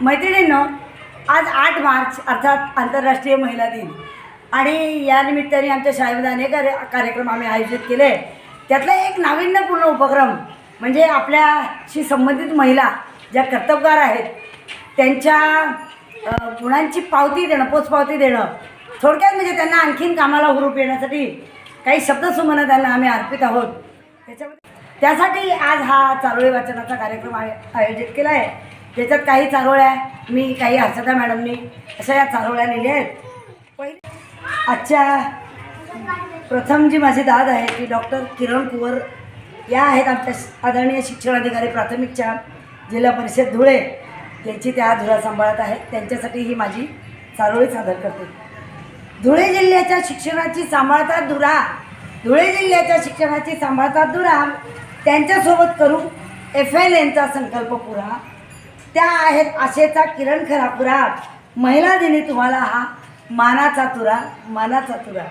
मैत्रिणींनो, आज 8 मार्च अर्थात आंतरराष्ट्रीय महिला दिन आणि या निमित्ताने आमच्या शाळेमध्ये अनेक कार्यक्रम आम्ही आयोजित केले. त्यातला एक नाविन्यपूर्ण उपक्रम म्हणजे आपल्याशी संबंधित महिला ज्या कर्तबगार आहेत त्यांच्या गुणांची पावती देणं, पोचपावती देणं. थोडक्यात म्हणजे त्यांना आणखीन कामाला हुरूप येण्यासाठी काही शब्दसुमनं त्यांना आम्ही अर्पित आहोत. त्यासाठी आज हा चारोळी वाचनाचा कार्यक्रम आयोजित केला आहे. त्याच्यात काही चारोळ्या मी, काही हर्षदा मॅडमनी अशा या चारोळ्या लिहिल्या आहेत. पहिले आजच्या प्रथम जी माझी दाद आहे ती डॉक्टर किरण कुवर या आहेत, आमच्या आदरणीय शिक्षणाधिकारी प्राथमिकच्या जिल्हा परिषद धुळे यांची त्या धुरा सांभाळत आहेत. त्यांच्यासाठी ही माझी चारोळी सादर करते. धुळे जिल्ह्याच्या शिक्षणाची सांभाळतात धुरा, धुळे जिल्ह्याच्या शिक्षणाची सांभाळतात धुरा, त्यांच्यासोबत करू FLNचा संकल्प पुरा. त्या आहेत आशेचा किरण खरापुरा, महिला दिनी तुम्हाला हा मानाचा तुरा, मानाचा तुरा.